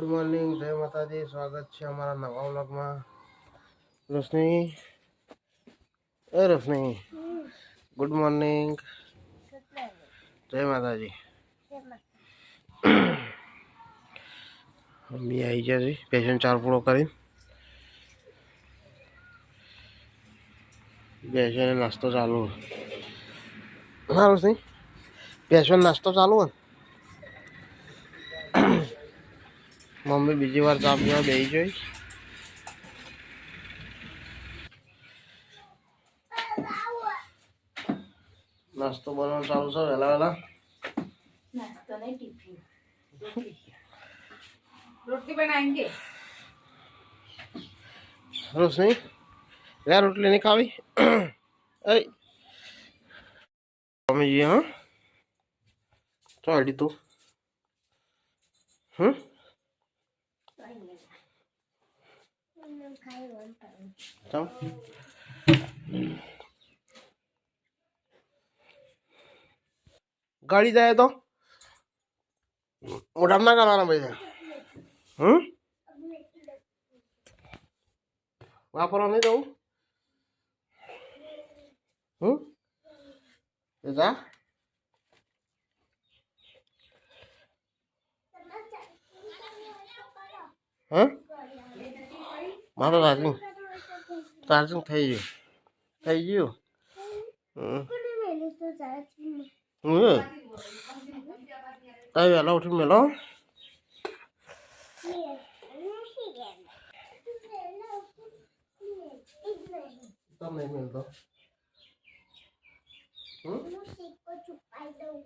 Good morning, જય માતાજી. સ્વાગત છે અમારા નવા વ્લોગમાં. રોશની, એ રોશની, ગુડ મોર્નિંગ, જય માતાજી. મમ્મી આવી ગયા છે પેશન્ટ ચાર પૂરો કરી બેસે નાસ્તો ચાલુ. હા રોશની, પેશન્ટ નાસ્તો ચાલુ હોય. મમ્મી બીજી વાર ચા પીવા બેસી જોઈ. નાસ્તો બનાવવાનું ચાલુ છે વહેલા વહેલા. नाश्ता नहीं टिफिन रोटी बनाएंगे। रोशनी यार रोटी नहीं खावी मम्मी जी। हाँ तो आड़ी तू गाड़ी जाए तो मोटा ना कराना भैया। वापरो नहीं जाऊँ जा हाँ मारो चार्जिंग चार्जिंग થઈ ગયું તાઈ વહેલા ઉઠી મેલો તમે મેલતો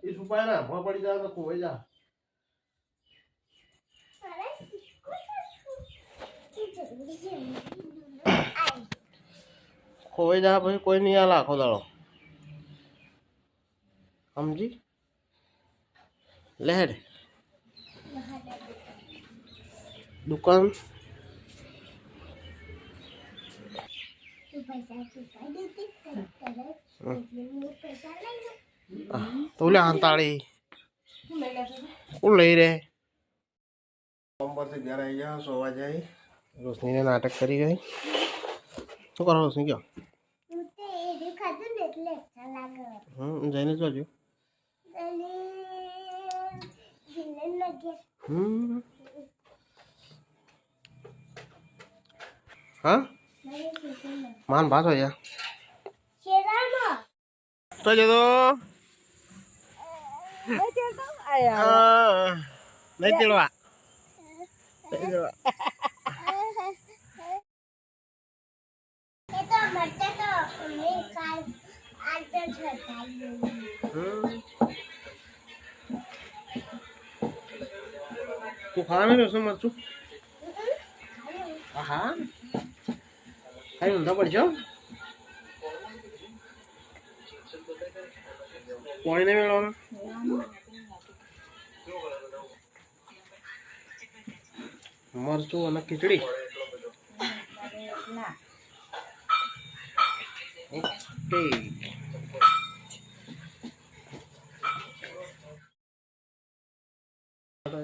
એ છુપાય ના ભો પડી જાય તો ખોવાઈ જા. ખોવાઈ જાય પછી કોઈ નહીં આલે આખો દાડો સમજી લહેર દુકાન તો લે અંતાળી લઈ રે પરથી ઘર આવી જા સોવા જાય. રોશનીને નાટક કરી ગઈ. શું કરો રોશની કયો? જઈને જોજો. હા માન ભાત હોય તો જતો નહીં ચડવા તું ખાવા નહીં રહેશો મરચું? હા ખાઈ ઊંધા પડશો. પાણી નહીં મેળવવાનું. મરચું અને ખીચડી. ઓકે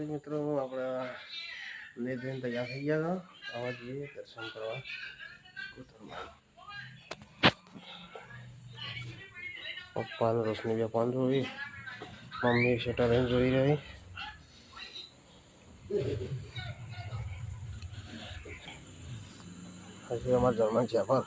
મિત્રો આપણે નિધિન તૈયાર થઈ ગયા હતા. આવા જઈએ દર્શન કરવા. પપ્પા ને રોશની બે પણ જોઈ. મમ્મી શટર જોઈ રહી. હજી અમારા જર્મન છે પર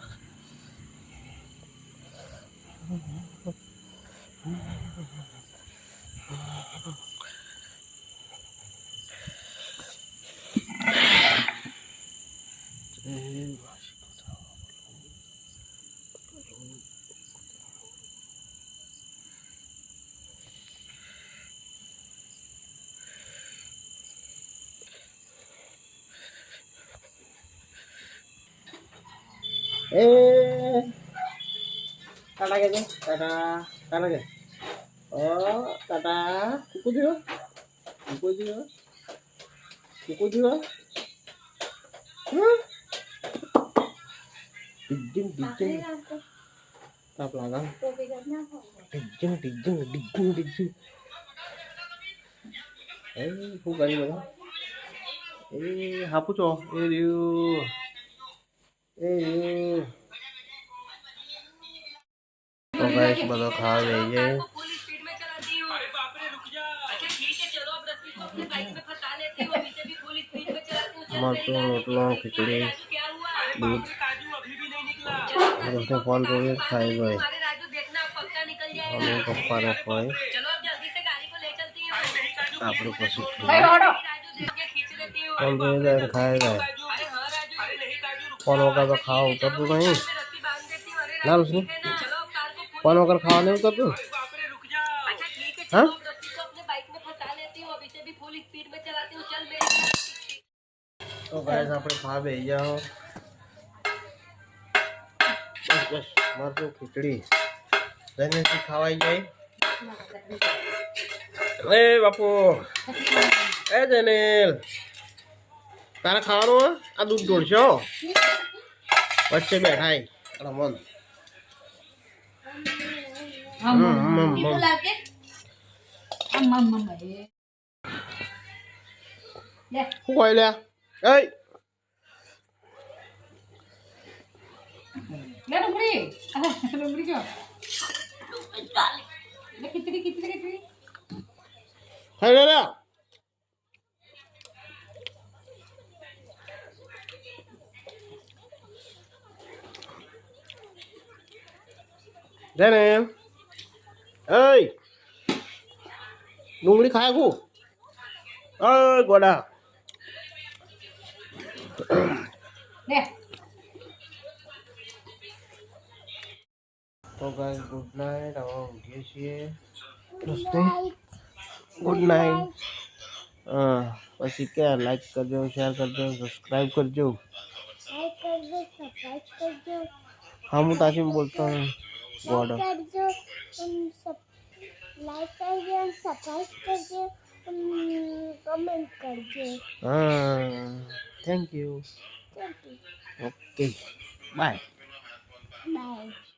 टाटा के टाटा टाटा के टाटा कुकु दियो डिग्जिंग ताप लगा डिग्जिंग હું કરી બધા એ હાપું છો એ રહ્યું એ રહ્યું તો ગાઈસ બધો ખાવા લઈ જાય મરચું રોટલો ખીચડી દૂધ રોટલો ફોન જોઈએ ખાઈ ગઈ અમે પપ્પાને ખવાય આપણે પછી ફોન જોઈએ જાય ખાઈ જાય ફોન વગર તો ખાવા ઉતરતું નહીં ના લુસની ફોન વગર ખાવા નહીં ઉતરતું હા તો ગાઈસ આપણે ખાવા બેસી જાઓ બસ બસ મરચું ખીચડી જઈને ખાવાઈ જાય એ બાપુ એ જનેલ તારે ખાવાનું આ દૂધ ઢોળશો વચ્ચે બેઠા રમન શું કહી લે એ ખાઈ લે Daniel, ơi, đừng đi khai khu, ơi, gọi là, nè, okay, good night, đâu, kia xia, good night, પછી કે લાઈક કરજો શેર કરજો સબસ્ક્રાઇબ કરજો हाँ હું તાજી બોલતા હું ગોડ करजो लाइक करजो सब्सक्राइब करजो कमेंट करजो हाँ thank you okay bye bye